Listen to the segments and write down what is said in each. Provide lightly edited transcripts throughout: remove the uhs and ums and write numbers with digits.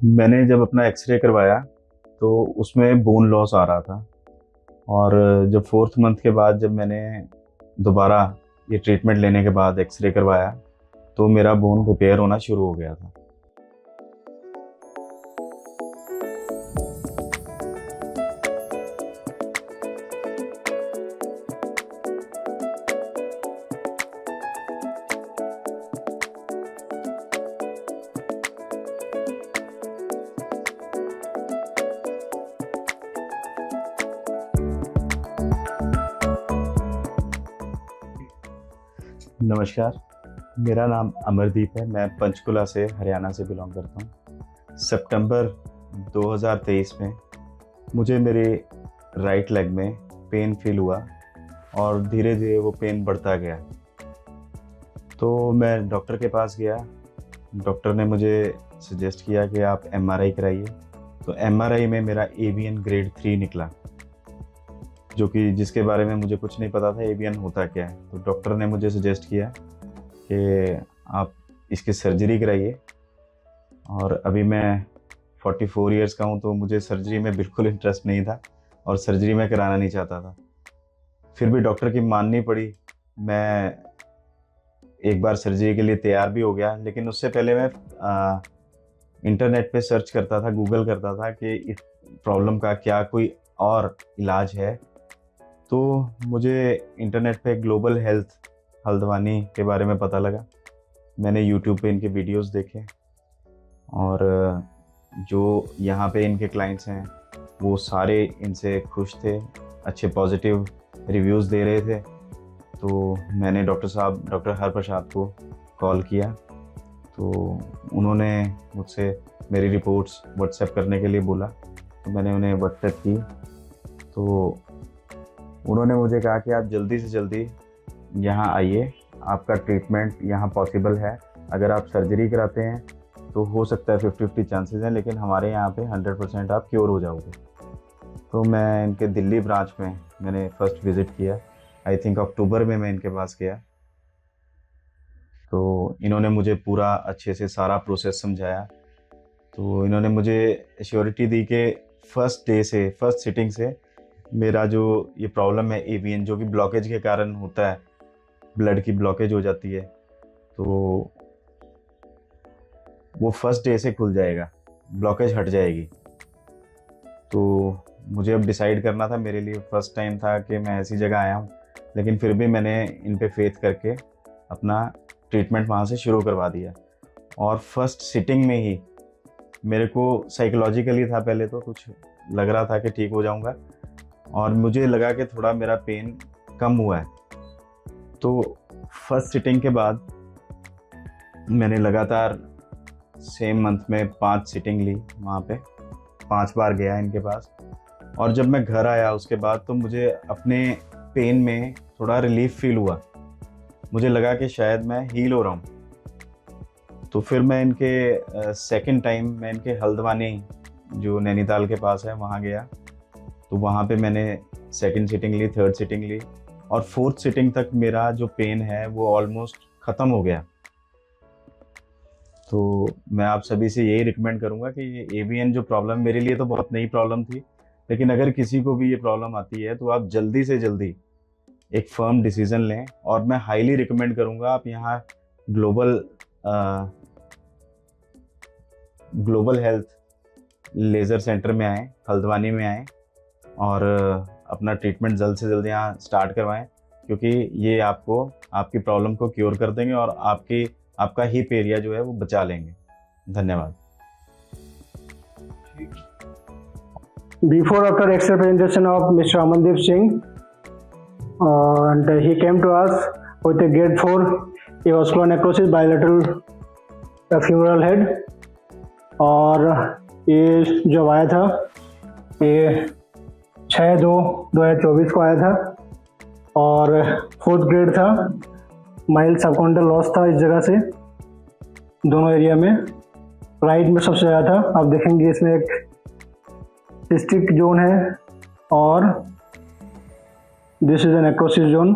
मैंने जब अपना एक्सरे करवाया तो उसमें बोन लॉस आ रहा था। और जब 4th मंथ के बाद जब मैंने दोबारा ये ट्रीटमेंट लेने के बाद एक्सरे करवाया तो मेरा बोन रिपेयर होना शुरू हो गया था। नमस्कार, मेरा नाम अमरदीप है। मैं पंचकुला से हरियाणा से बिलोंग करता हूँ। सितंबर 2023 में मुझे मेरे राइट लेग में पेन फील हुआ और धीरे धीरे वो पेन बढ़ता गया। तो मैं डॉक्टर के पास गया। डॉक्टर ने मुझे सजेस्ट किया कि आप एमआरआई कराइए। तो एमआरआई में मेरा एवीएन ग्रेड 3 निकला, जो कि जिसके बारे में मुझे कुछ नहीं पता था एवीएन होता क्या है। तो डॉक्टर ने मुझे सजेस्ट किया कि आप इसकी सर्जरी कराइए। और अभी मैं 44 इयर्स का हूँ, तो मुझे सर्जरी में बिल्कुल इंटरेस्ट नहीं था और सर्जरी में कराना नहीं चाहता था। फिर भी डॉक्टर की माननी पड़ी। मैं एक बार सर्जरी के लिए तैयार भी हो गया, लेकिन उससे पहले मैं इंटरनेट पे सर्च करता था, गूगल करता था कि इस प्रॉब्लम का क्या कोई और इलाज है। तो मुझे इंटरनेट पे ग्लोबल हेल्थ हल्द्वानी के बारे में पता लगा। मैंने यूट्यूब पे इनके वीडियोस देखे और जो यहाँ पे इनके क्लाइंट्स हैं वो सारे इनसे खुश थे, अच्छे पॉजिटिव रिव्यूज़ दे रहे थे। तो मैंने डॉक्टर हरप्रसाद को कॉल किया। तो उन्होंने मुझसे मेरी रिपोर्ट्स व्हाट्सएप करने के लिए बोला। तो मैंने उन्हें व्हाट्सएप की। तो उन्होंने मुझे कहा कि आप जल्दी से जल्दी यहाँ आइए, आपका ट्रीटमेंट यहाँ पॉसिबल है। अगर आप सर्जरी कराते हैं तो हो सकता है 50-50 चांसेस हैं, लेकिन हमारे यहाँ पे 100% आप क्योर हो जाओगे। तो मैं इनके दिल्ली ब्रांच में मैंने फर्स्ट विज़िट किया। आई थिंक अक्टूबर में मैं इनके पास गया। तो इन्होंने मुझे पूरा अच्छे से सारा प्रोसेस समझाया। तो इन्होंने मुझे एश्योरिटी दी कि फर्स्ट सिटिंग से मेरा जो ये प्रॉब्लम है एवीएन, जो कि ब्लॉकेज के कारण होता है, ब्लड की ब्लॉकेज हो जाती है, तो वो फर्स्ट डे से खुल जाएगा, ब्लॉकेज हट जाएगी। तो मुझे अब डिसाइड करना था, मेरे लिए फर्स्ट टाइम था कि मैं ऐसी जगह आया हूँ, लेकिन फिर भी मैंने इन पे फेथ करके अपना ट्रीटमेंट वहाँ से शुरू करवा दिया। और फर्स्ट सिटिंग में ही मेरे को साइकोलॉजिकली था, पहले तो कुछ लग रहा था कि ठीक हो जाऊँगा और मुझे लगा कि थोड़ा मेरा पेन कम हुआ है। तो फर्स्ट सिटिंग के बाद मैंने लगातार सेम मंथ में 5 सिटिंग ली। वहाँ पे 5 बार गया इनके पास। और जब मैं घर आया उसके बाद तो मुझे अपने पेन में थोड़ा रिलीफ फील हुआ। मुझे लगा कि शायद मैं हील हो रहा हूँ। तो फिर मैं इनके सेकंड टाइम मैं इनके हल्द्वानी, जो नैनीताल के पास है, वहाँ गया। तो वहाँ पे मैंने सेकंड सिटिंग ली, थर्ड सिटिंग ली और फोर्थ सिटिंग तक मेरा जो पेन है वो ऑलमोस्ट ख़त्म हो गया। तो मैं आप सभी से यही रिकमेंड करूँगा कि ये एवीएन जो प्रॉब्लम, मेरे लिए तो बहुत नई प्रॉब्लम थी, लेकिन अगर किसी को भी ये प्रॉब्लम आती है तो आप जल्दी से जल्दी एक फर्म डिसीज़न लें। और मैं हाईली रिकमेंड करूँगा आप यहाँ ग्लोबल हेल्थ लेज़र सेंटर में आएँ, हल्द्वानी में आएँ और अपना ट्रीटमेंट जल्द से जल्द यहाँ स्टार्ट करवाएं, क्योंकि ये आपको आपकी प्रॉब्लम को क्योर कर देंगे और आपका हिप एरिया जो है वो बचा लेंगे। धन्यवाद। Before after X-ray presentation of Mr. Amandeep Singh, and he came to us with a grade 4 avascular necrosis bilateral femoral head। और ये जब आया था ये 6/2/2024 को आया था और 4th ग्रेड था। माइल्ड सबकॉन्डल लॉस था इस जगह से, दोनों एरिया में। राइट में सबसे ज़्यादा था। आप देखेंगे इसमें एक सिस्टिक जोन है और this is an necrosis zone.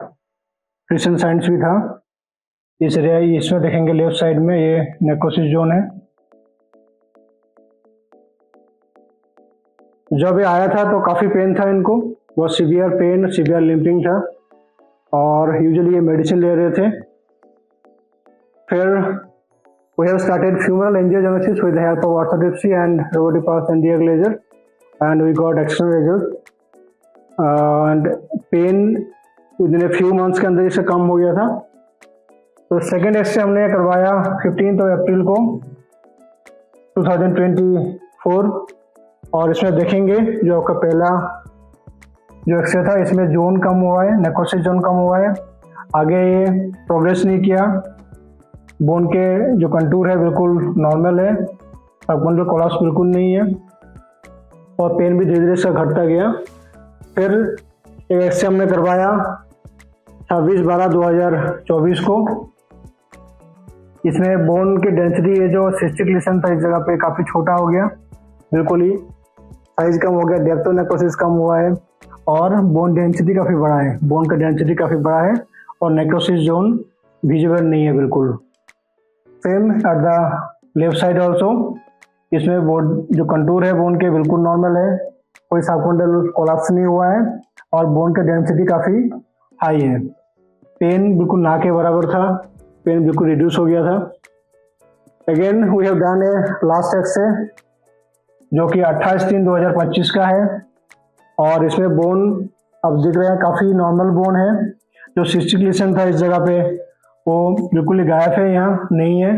Crystal science भी था। इस एरिया इसमें देखेंगे लेफ्ट साइड में ये नेक्रोसिस जोन है। जब ये आया था तो काफ़ी पेन था इनको, बहुत सीवियर पेन, सीवियर लिम्पिंग था और यूजुअली ये मेडिसिन ले रहे थे। फिर we have started femoral angiogenesis with the help of orthodoxy and robotic pulse and DX laser, and we got excellent results. And pain within a few months के अंदर इससे कम हो गया था। तो सेकेंड एक्सरे हमने करवाया 15 अप्रैल को 2024, और इसमें देखेंगे जो आपका पहला जो एक्सरे था इसमें जोन कम हुआ है, नेक्रोसिस जोन कम हुआ है, आगे ये प्रोग्रेस नहीं किया, बोन के जो कंटूर है बिल्कुल नॉर्मल है, सबकॉन्डल कोलैप्स बिल्कुल नहीं है, और पेन भी धीरे धीरे से घटता गया। फिर एक एक्सरे हमने करवाया 26/12/2024 को। इसमें बोन की डेंसिटी ये जो सिस्टिक लीशन था इस जगह पे काफ़ी छोटा हो गया, बिल्कुल ही साइज कम हो गया, डेप्थ ऑफ नेक्रोसिस कम हुआ है, और बोन डेंसिटी काफ़ी बड़ा है, बोन का डेंसिटी काफ़ी बड़ा है, और नेक्रोसिस जोन विजिबल नहीं है बिल्कुल। Same at the left side also, इसमें बोन जो कंटूर है बोन के बिल्कुल नॉर्मल है, कोई सबकॉन्डल कोलैप्स नहीं हुआ है, और बोन का डेंसिटी काफ़ी हाई है। पेन बिल्कुल ना के बराबर था, पेन बिल्कुल रिड्यूस हो गया था। Again we have done a last X-ray जो कि 28/3/2025 का है, और इसमें बोन अब दिख रहे हैं काफ़ी नॉर्मल बोन है। जो सिस्टिक लीशन था इस जगह पे वो बिल्कुल ही गायब है, यहाँ नहीं है,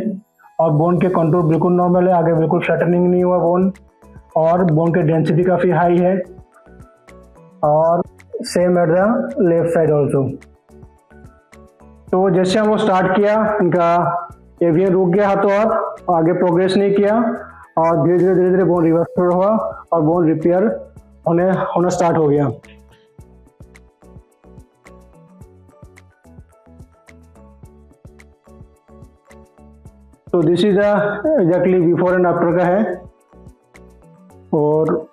और बोन के कंटूर बिल्कुल नॉर्मल है, आगे बिल्कुल फ्लैटनिंग नहीं हुआ बोन, और बोन की डेंसिटी काफ़ी हाई है, और same at the left side also. तो जैसे हम वो स्टार्ट किया इनका एवियन रुक गया हाथों हाथ, आगे प्रोग्रेस नहीं किया, और धीरे धीरे बोन रिवर्स हुआ और बोन रिपेयर होना स्टार्ट हो गया। तो this is exactly before and after का है। और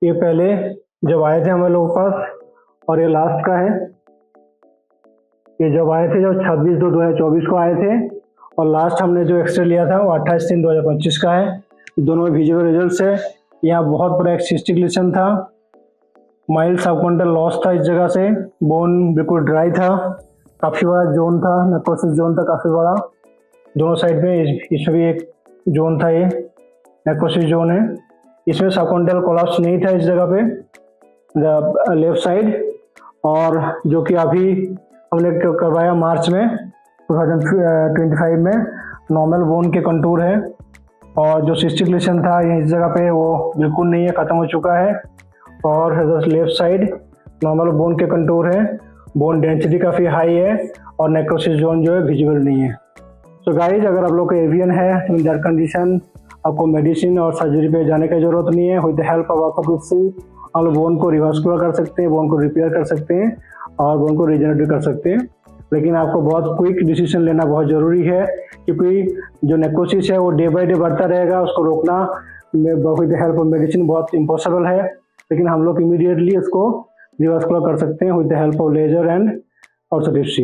ये पहले जब आए थे हमारे लोगों के पास, और ये लास्ट का है। ये जब आए थे जब 26/2/2024 को आए थे, और लास्ट हमने जो एक्सरे लिया था वो 28/3/2025 का है। दोनों में विजिबल रिजल्ट है। यहाँ बहुत बड़ा एक सिस्टिक लीशन था, माइल्ड सबकॉन्डल लॉस था इस जगह से, बोन बिल्कुल ड्राई था, काफ़ी बड़ा जोन था, नेक्रोसिस जोन था काफ़ी बड़ा दोनों साइड में। इसमें भी एक जोन था, ये नेक्रोसिस जोन है। इसमें सबकॉन्डल कोलैप्स नहीं था इस जगह पे, लेफ्ट साइड, और जो कि अभी हमने करवाया मार्च में 2025 में, नॉर्मल बोन के कंटूर है, और जो सिस्टिक लीशन था ये इस जगह पे वो बिल्कुल नहीं है, ख़त्म हो चुका है, और लेफ्ट साइड नॉर्मल बोन के कंटूर है, बोन डेंसिटी काफ़ी हाई है, और नेक्रोसिस जोन जो है विजिबल नहीं है। सो गाइज, अगर आप लोग को एवियन है इन दैट कंडीशन, आपको मेडिसिन और सर्जरी पे जाने की ज़रूरत नहीं है। With the help of orthopaedics हम लोग बोन को रिवर्सकुलर कर सकते हैं, बोन को रिपेयर कर सकते हैं, और बोन को रिजेनरेट कर सकते हैं। लेकिन आपको बहुत क्विक डिसीजन लेना बहुत ज़रूरी है, क्योंकि जो नेक्रोसिस है वो डे बाय डे बढ़ता रहेगा, उसको रोकना with the help of medicine बहुत इम्पॉसिबल है। लेकिन हम लोग इमीडिएटली उसको रिवर्सकुलर कर सकते हैं with the help of laser and orthopaedics.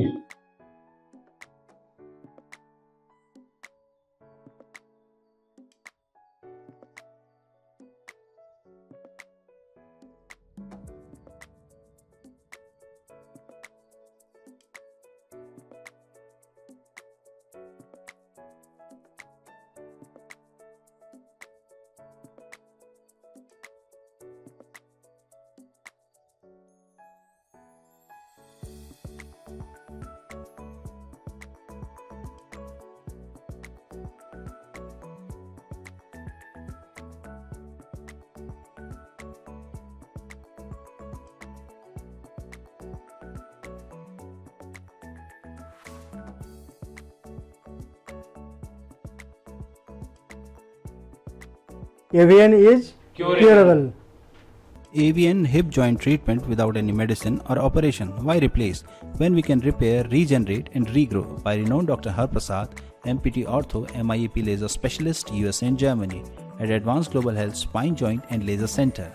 AVN is curable. AVN hip joint treatment without any medicine or operation. Why replace when we can repair, regenerate and regrow? By renowned Dr. Harprasad, MPT Ortho, MIEP laser specialist, USA and Germany at Advanced Global Health Spine Joint and Laser Center.